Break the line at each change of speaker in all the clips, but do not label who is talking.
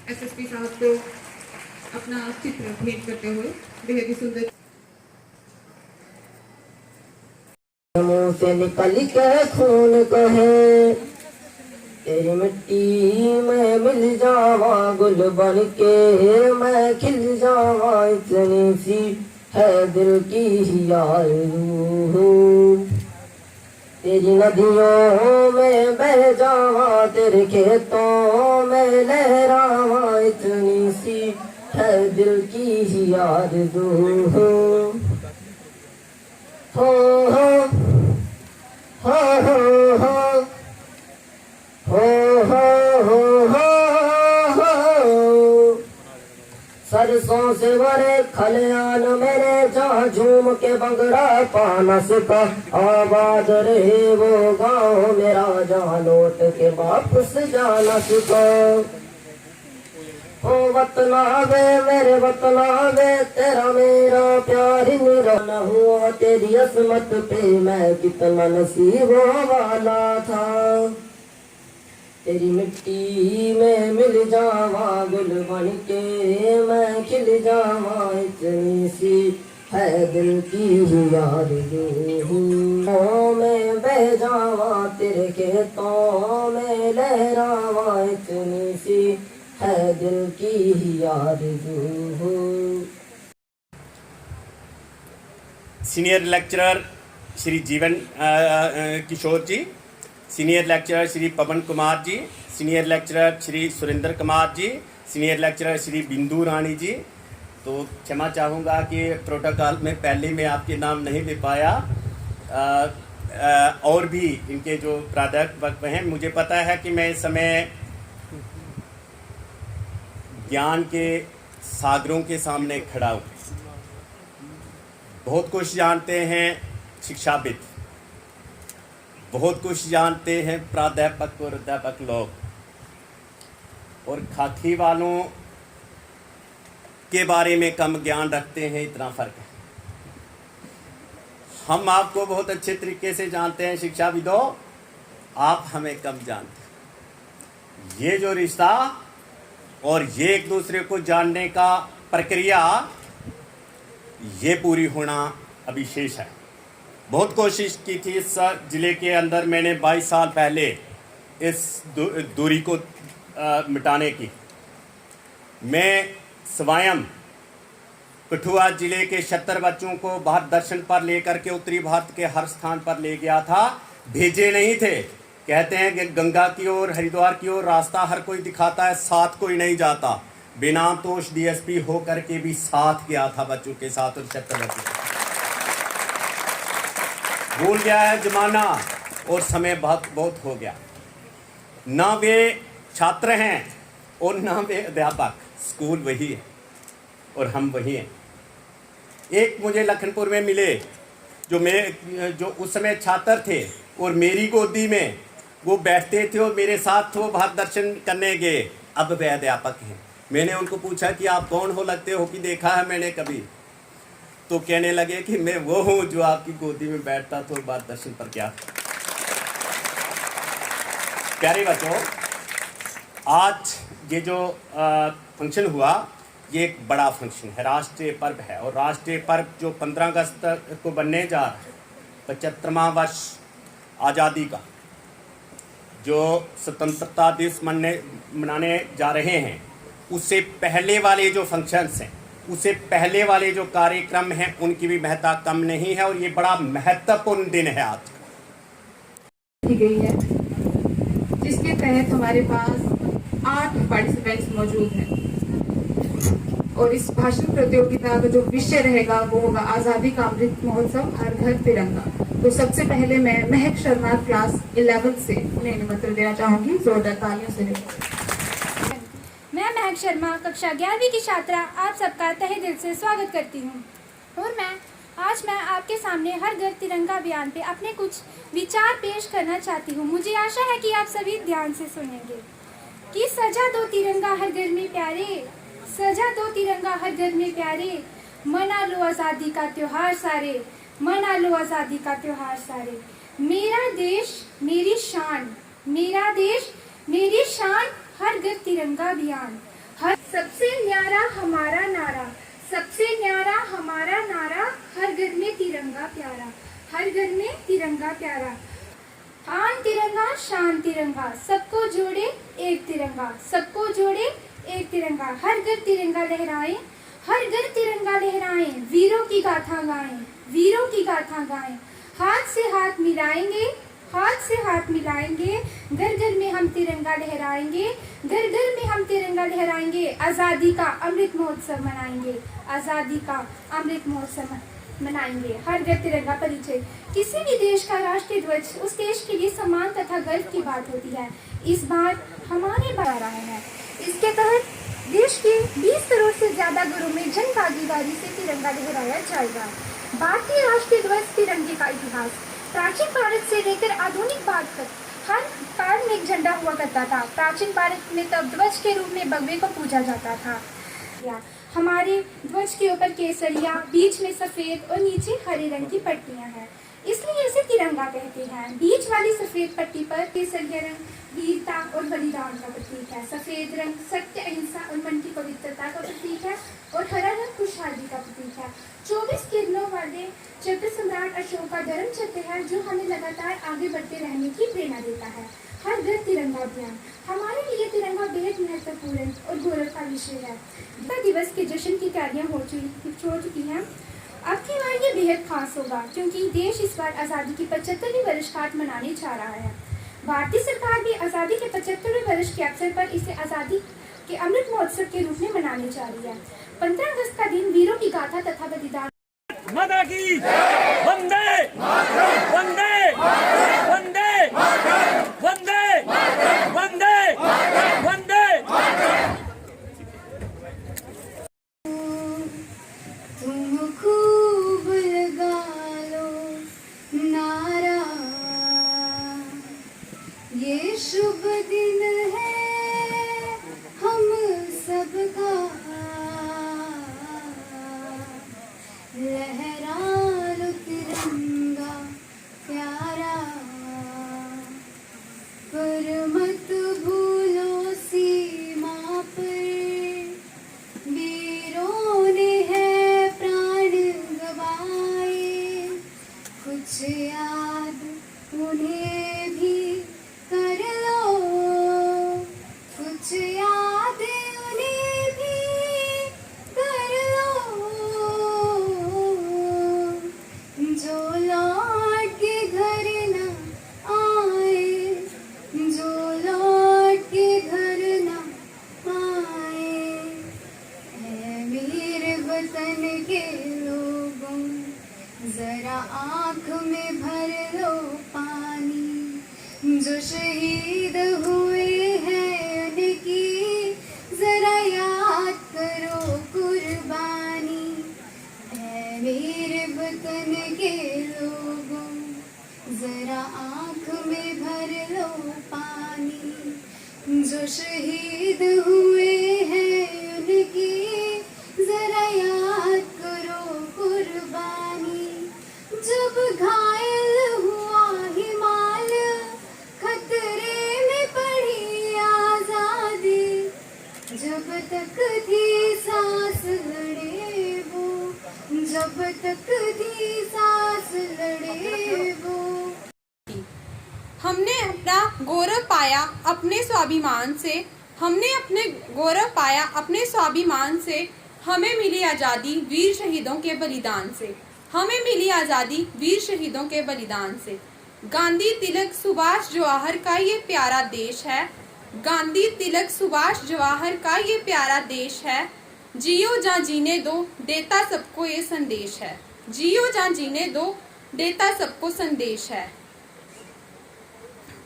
SSP साहब को अपना चित्र भेंट करते हुए बेहद ही सुंदर
मुंह से निकल के खून कहे तेरी मिट्टी में मिल जावा गुल बन के मैं खिल जावा इतनी सी है दिल की आरज़ू तेरी नदियों में बह जावा तेरे खेतों में लहरावा इतनी सी है दिल की आरज़ू हो हो हो हो हो हो सरसों से भरे खलियान मेरे जहाँ झूम के बंगड़ा पाना सिखा आबाद रहे वो गाँव मेरा जहाँ लौट के वापस जाना सिखा ओ वतना वे मेरे वतना वे तेरा मेरा प्यार निराला हुआ तेरी असमत पे मैं कितना नसीबों वाला था तेरी मिट्टी में मिल जावा गुल बन के मैं खिल जावा इतनी सी है दिल की आरज़ू मैं बह जावा तेरे खेतों में लहरावा इतनी सी है दिल की आरज़ू।
सीनियर लेक्चरर श्री जीवन किशोर जी, senior lecturer Shri Pawan Kumar ji, senior lecturer Shri Surendra Kumar ji, senior lecturer Shri बिंदु रानी जी। तो क्षमा चाहूँगा कि प्रोटोकॉल में पहले मैं आपके नाम नहीं ले पाया। और भी इनके जो प्राध्यापक हैं, मुझे पता है कि मैं इस समय ज्ञान के सागरों के सामने खड़ा हूँ। बहुत कुछ जानते हैं शिक्षाविद, बहुत कुछ जानते हैं प्राध्यापक और अध्यापक लोग, और खाकी वालों के बारे में कम ज्ञान रखते हैं, इतना फ़र्क है। हम आपको बहुत अच्छे तरीके से जानते हैं शिक्षाविदों, आप हमें कम जानते हैं। ये जो रिश्ता और ये एक दूसरे को जानने का प्रक्रिया, ये पूरी होना अभी शेष है। बहुत कोशिश की थी इस ज़िले के अंदर, मैंने 22 साल पहले इस दूरी को मिटाने की। मैं स्वयं कठुआ ज़िले के 76 बच्चों को भारत दर्शन पर लेकर के उत्तरी भारत के हर स्थान पर ले गया था। भेजे नहीं थे। कहते हैं कि गंगा की ओर, हरिद्वार की ओर रास्ता हर कोई दिखाता है, साथ कोई नहीं जाता। बिना तोष डीएसपी हो करके भी साथ गया था बच्चों के साथ, और 76 बच्चों के साथ। भूल गया है जमाना और समय बहुत हो गया। ना वे छात्र हैं और ना वे अध्यापक, स्कूल वही है और हम वही हैं। एक मुझे लखनपुर में मिले जो उस समय छात्र थे और मेरी गोदी में वो बैठते थे और मेरे साथ वो भारत दर्शन करने गए। अब वे अध्यापक हैं। मैंने उनको पूछा कि आप कौन हो, लगते हो कि देखा है मैंने कभी? तो कहने लगे कि मैं वो हूँ जो आपकी गोदी में बैठता था और भारत दर्शन पर क्या। प्यारे बच्चों, आज ये जो फंक्शन हुआ, ये एक बड़ा फंक्शन है, राष्ट्रीय पर्व है। और राष्ट्रीय पर्व जो 15 अगस्त को बनने जा रहा है, 75वां वर्ष आज़ादी का, जो स्वतंत्रता दिवस मनाने जा रहे हैं, उससे पहले वाले जो फंक्शंस हैं, उससे पहले वाले जो कार्यक्रम हैं, उनकी भी महत्ता कम नहीं है। और ये बड़ा महत्वपूर्ण दिन है आज
की गई है, जिसके तहत हमारे पास 8 पार्टिसिपेंट्स मौजूद हैं। और इस भाषण प्रतियोगिता का जो विषय रहेगा वो होगा आज़ादी का अमृत महोत्सव, हर घर तिरंगा। तो सबसे पहले मैं महक शर्मा क्लास 11 से उन्हें निमंत्रण देना चाहूंगी, जोरदार तालियों से।
मैं महक शर्मा कक्षा 11वीं की छात्रा आप सबका तहे दिल से स्वागत करती हूँ। और मैं आज मैं आपके सामने हर घर तिरंगा अभियान पे अपने कुछ विचार पेश करना चाहती हूँ। मुझे आशा है कि आप सभी ध्यान से सुनेंगे। कि सजा दो तिरंगा हर घर में प्यारे, सजा दो तिरंगा हर घर में प्यारे, मना लो आज़ादी का त्योहार सारे, मना लो आज़ादी का त्योहार सारे। मेरा देश मेरी शान, मेरा देश मेरी शान, हर घर तिरंगा अभियान। हर सबसे न्यारा हमारा नारा, सबसे न्यारा हमारा नारा, हर घर में तिरंगा प्यारा, हर घर में तिरंगा प्यारा। आन तिरंगा शान तिरंगा, सबको जोड़े एक तिरंगा, सबको जोड़े एक तिरंगा। हर घर तिरंगा लहराएं, हर घर तिरंगा लहराएं, वीरों की गाथा गाएं, वीरों की गाथा गाएं। हाथ से हाथ मिलाएंगे, हाथ से हाथ मिलाएंगे, घर घर में हम तिरंगा लहराएंगे, घर घर में हम तिरंगा लहराएंगे। आज़ादी का अमृत महोत्सव मनाएंगे, आज़ादी का अमृत महोत्सव मनाएंगे। हर घर तिरंगा परिचय। किसी भी देश का राष्ट्रीय ध्वज उस देश के लिए सम्मान तथा गर्व की बात होती है। इस बार हमारे बढ़ा रहा है। इसके तहत देश के 20 करोड़ से ज्यादा घरों में जन भागीदारी से तिरंगा लहराया जाएगा। भारतीय राष्ट्रीय ध्वज तिरंगे का इतिहास। प्राचीन भारत से लेकर आधुनिक भारत तक हर काल में एक झंडा हुआ करता था। प्राचीन भारत में तब ध्वज के रूप में भगवे को पूजा जाता था। हमारे ध्वज के ऊपर केसरिया, बीच में सफेद और नीचे हरे रंग की पट्टियां हैं, इसलिए इसे तिरंगा कहते हैं। बीच वाली सफेद पट्टी पर केसरिया रंग वीरता और बलिदान का प्रतीक है, सफेद रंग सत्य, अहिंसा और मन की पवित्रता का प्रतीक है और हरा रंग खुशहाली का प्रतीक है। 24 किरणों वाले चक्र सम्राट अशोक का धर्म चक्र है जो हमें लगातार आगे बढ़ते रहने की प्रेरणा देता है। हर घर तिरंगा अभियान। हमारे लिए तिरंगा बेहद महत्वपूर्ण और गौरव का विषय है। दिवस के जश्न की तैयारियां हो चुकी हैं। अब की बार ये बेहद खास होगा क्योंकि देश इस बार आज़ादी की 75वीं वर्षगांठ मनाने जा रहा है। भारतीय सरकार भी आज़ादी के 75वें वर्ष के अवसर पर इसे आज़ादी के अमृत महोत्सव के रूप में मनाने जा रही है। 15 अगस्त का दिन वीरों की गाथा तथा बलिदान
माता की वंदे वंदे वंदे वंदे वंदे वंदे।
तुम खूब लगा लो नारा, ये शुभ दिन है हम सबका, लहरा लो तिरंगा प्यारा, पर मत भूलो सीमा पर वीरों ने है प्राण गवाए। कुछ याद उन्हें भी कर लो, कुछ याद उन्हें भी कर लो, जो लौट के घर न आए, जो लौट के घर न आए। है मेरे वतन के लोगों, जरा आँख में भर लो पानी, जो शहीद हुए हैं उनकी जरा याद करो कुर्बानी। है मेरे वतन के लोगों, जरा आँख में भर लो पानी, जो शहीद हुए हैं उनकी जरा याद करो कुर्बानी। जब घायल हुआ हिमालय, खतरे में पड़ी आजादी, जब तक थी सांस लड़े वो, जब तक थी सांस लड़े वो।
हमने अपना गौरव पाया अपने स्वाभिमान से, हमने अपने गौरव पाया अपने स्वाभिमान से। हमें मिली आज़ादी वीर शहीदों के बलिदान से, हमें मिली आज़ादी वीर शहीदों के बलिदान से। गांधी तिलक सुभाष जवाहर का ये प्यारा देश है, गांधी तिलक सुभाष जवाहर का ये प्यारा देश है। जियो जा जीने दो, देता सबको ये संदेश है, जियो जा जीने दो, देता सबको संदेश है।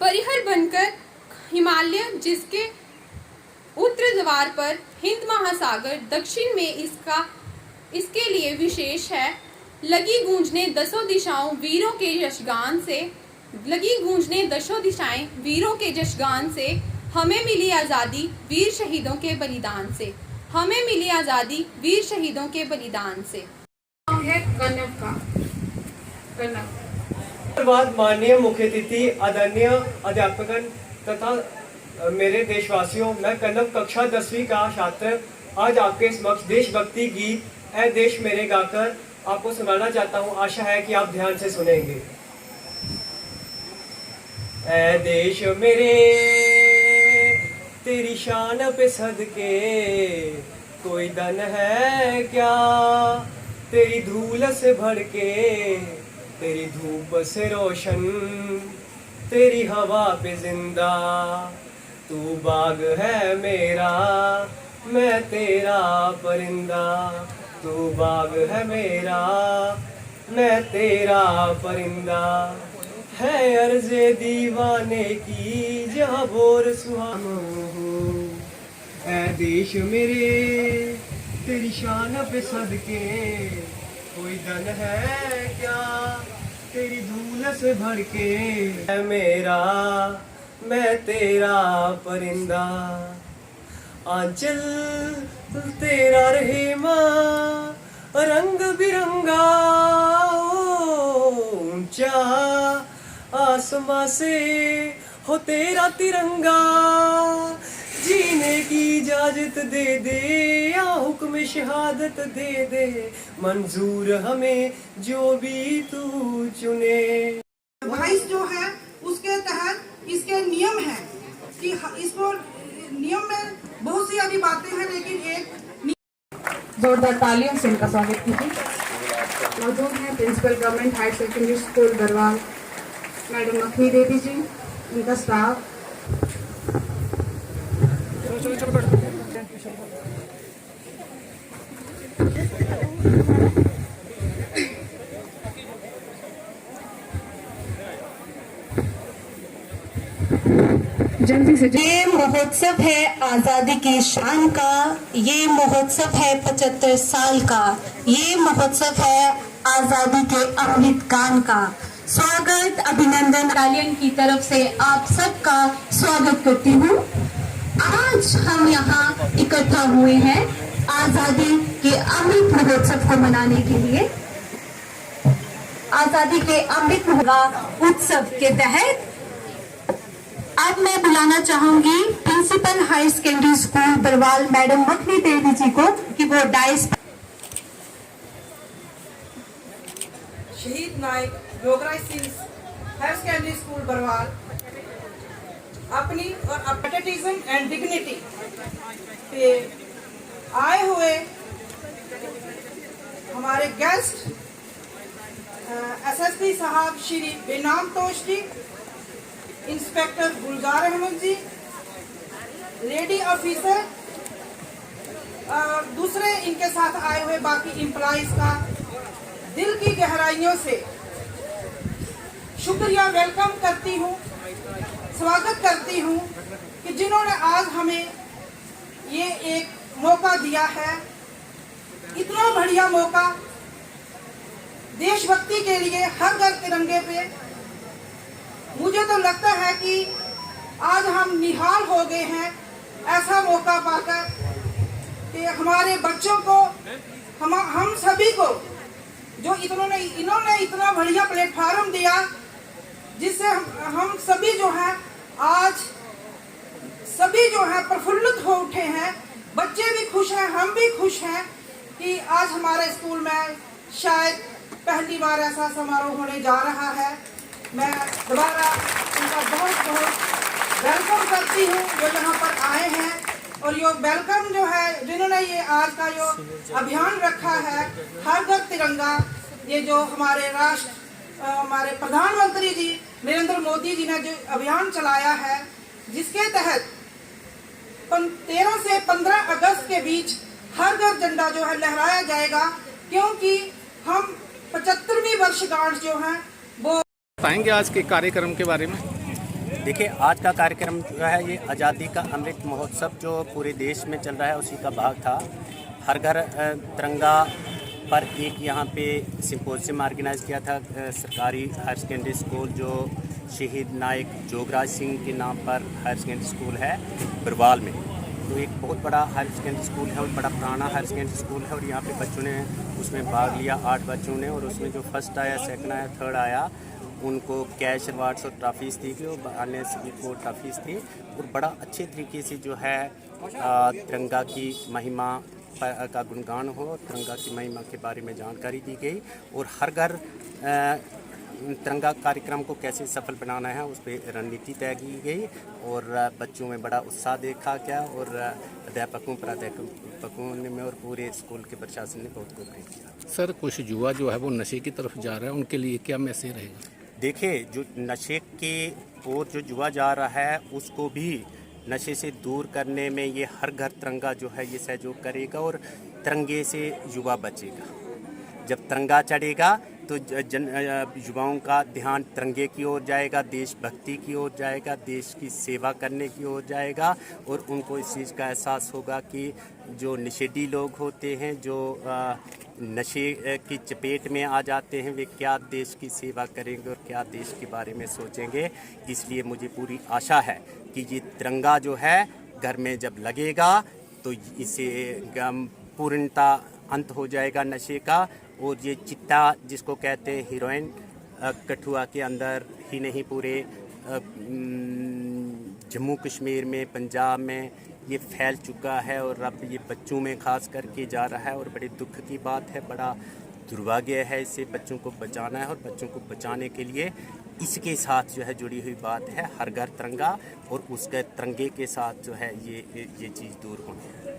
परिहर बनकर हिमालय जिसके उत्तर द्वार पर हिंद महासागर, दक्षिण में इसके लिए विशेष है। लगी गूंजने दसों दिशाओं वीरों के यशगान से, लगी गूंजने दसों दिशाएं वीरों के यशगान से, हमें मिली आज़ादी वीर शहीदों के बलिदान से, हमें मिली आज़ादी वीर शहीदों के बलिदान से।
है कनव का। कनव।
धन्यवाद माननीय मुख्य अतिथि, आदरणीय अध्यापकगण तथा मेरे देशवासियों। मैं कनव कक्षा 10वीं का छात्र आज आपके समक्ष देशभक्ति गीत ऐ देश मेरे गाकर आपको सुनाना चाहता हूँ। आशा है कि आप ध्यान से सुनेंगे। ऐ देश मेरे तेरी शान पे सदके कोई दन है क्या, तेरी धूल से भड़के तेरी धूप से रोशन, तेरी हवा पे जिंदा, तू बाग है मेरा मैं तेरा परिंदा, तू बाग है मेरा मैं तेरा परिंदा। है अर्ज़े दीवाने की जहाँ बोर सुहाना हो, ऐ देश मेरे तेरी शान पे सदके कोई दन है क्या, तेरी धूल से भर के है मेरा मैं तेरा परिंदा। आंचल तेरा रहे माँ रंग बिरंगा, ऊंचा आसमां से हो तेरा तिरंगा, जीने की इजाजत दे दे या हुक्म शहादत दे दे, मंजूर हमें जो भी तू चुने।
22 जो है उसके तहत इसके नियम हैं कि इसको नियम में बहुत सी अभी बातें हैं, लेकिन एक
जोरदार तालियों से इनका स्वागत कीजिए। मौजूद हैं principal government higher secondary school Barwal madam Makhni Devi ji, उनका स्टाफ। जल्दी से
ये महोत्सव है आजादी की शान का, ये महोत्सव है 75 साल का, ये महोत्सव है आजादी के अमृत काल का। स्वागत अभिनंदन बटालियन की तरफ से आप सबका स्वागत करती हूँ। आज हम यहाँ इकट्ठा हुए हैं आजादी के अमृत महोत्सव को मनाने के लिए। आजादी के अमृत उत्सव के तहत अब मैं बुलाना चाहूंगी principal higher secondary school Barwal madam Makhni Devi ji को कि वो डाइस।
शहीद Naik Yograj Singh higher secondary school Barwal अपनी और पैट्रियटिज्म एंड डिग्निटी पे आए हुए हमारे गेस्ट एसएसपी साहब श्री बेनाम तोश जी, इंस्पेक्टर गुलजार अहमद जी, लेडी ऑफिसर और दूसरे इनके साथ आए हुए बाकी एम्प्लॉइज का दिल की गहराइयों से शुक्रिया वेलकम करती हूँ, स्वागत करती हूँ कि जिन्होंने आज हमें ये एक मौका दिया है, इतना बढ़िया मौका देशभक्ति के लिए हर घर तिरंगे पे। मुझे तो लगता है कि आज हम निहाल हो गए हैं ऐसा मौका पाकर कि हमारे बच्चों को हम सभी को जो इन्होंने इतना बढ़िया प्लेटफार्म दिया, जिससे हम सभी जो हैं आज सभी जो हैं प्रफुल्लित हो उठे हैं। बच्चे भी खुश हैं, हम भी खुश हैं कि आज हमारे स्कूल में शायद पहली बार ऐसा समारोह होने जा रहा है। मैं दोबारा उनका बहुत बहुत वेलकम करती हूँ जो यहाँ पर आए हैं, और ये वेलकम जो है जिन्होंने ये आज का जो अभियान रखा है हर घर तिरंगा, ये जो हमारे हमारे प्रधानमंत्री जी नरेंद्र मोदी जी ने जो अभियान चलाया है, जिसके तहत 13 से 15 अगस्त के बीच हर घर झंडा जो है लहराया जाएगा, क्योंकि हम 75वीं वर्षगांठ जो है वो
बताएंगे आज के कार्यक्रम के बारे में।
देखिए, आज का कार्यक्रम जो है ये आज़ादी का अमृत महोत्सव जो पूरे देश में चल रहा है उसी का भाग था। हर घर तिरंगा पर एक यहाँ पे सिंपोजियम ऑर्गेनाइज किया था सरकारी हायर सेकेंडरी स्कूल जो शहीद नायक जोगराज सिंह के नाम पर हायर सेकेंडरी स्कूल है बरवाल में। तो एक बहुत बड़ा हायर सेकेंडरी स्कूल है और बड़ा पुराना हायर सेकेंडरी स्कूल है और यहाँ पे बच्चों ने उसमें भाग लिया, 8 बच्चों ने, और उसमें जो फर्स्ट आया, सेकंड आया, थर्ड आया, उनको कैश अवार्ड्स और ट्रॉफीज़ दी गई और अन्य सभी को ट्रॉफीज़ थी। और बड़ा अच्छे तरीके से जो है तिरंगा की महिमा का गुणगान हो, तिरंगा की महिमा के बारे में जानकारी दी गई और हर घर तिरंगा कार्यक्रम को कैसे सफल बनाना है उस पर रणनीति तय की गई और बच्चों में बड़ा उत्साह देखा गया और अध्यापकों प्राध्यापकों ने और पूरे स्कूल के प्रशासन ने बहुत कोऑपरेट किया।
सर, कुछ युवा जो है वो नशे की तरफ जा रहा है, उनके लिए क्या मैसेज रहेगा?
देखिए, जो नशे के और जो युवा जा रहा है उसको भी नशे से दूर करने में ये हर घर तिरंगा जो है ये सहयोग करेगा और तिरंगे से युवा बचेगा। जब तिरंगा चढ़ेगा तो युवाओं का ध्यान तिरंगे की ओर जाएगा, देशभक्ति की ओर जाएगा, देश की सेवा करने की ओर जाएगा और उनको इस चीज़ का एहसास होगा कि जो नशेड़ी लोग होते हैं, जो नशे की चपेट में आ जाते हैं, वे क्या देश की सेवा करेंगे और क्या देश के बारे में सोचेंगे। इसलिए मुझे पूरी आशा है कि ये तिरंगा जो है घर में जब लगेगा तो इसे पूर्णता अंत हो जाएगा नशे का और ये चिट्टा जिसको कहते हैं हीरोइन, कठुआ के अंदर ही नहीं पूरे जम्मू कश्मीर में, पंजाब में ये फैल चुका है और अब ये बच्चों में खास करके जा रहा है और बड़े दुख की बात है, बड़ा दुर्भाग्य है। इससे बच्चों को बचाना है और बच्चों को बचाने के लिए इसके साथ जो है जुड़ी हुई बात है हर घर तिरंगा और उसके तिरंगे के साथ जो है ये चीज़ दूर होनी है।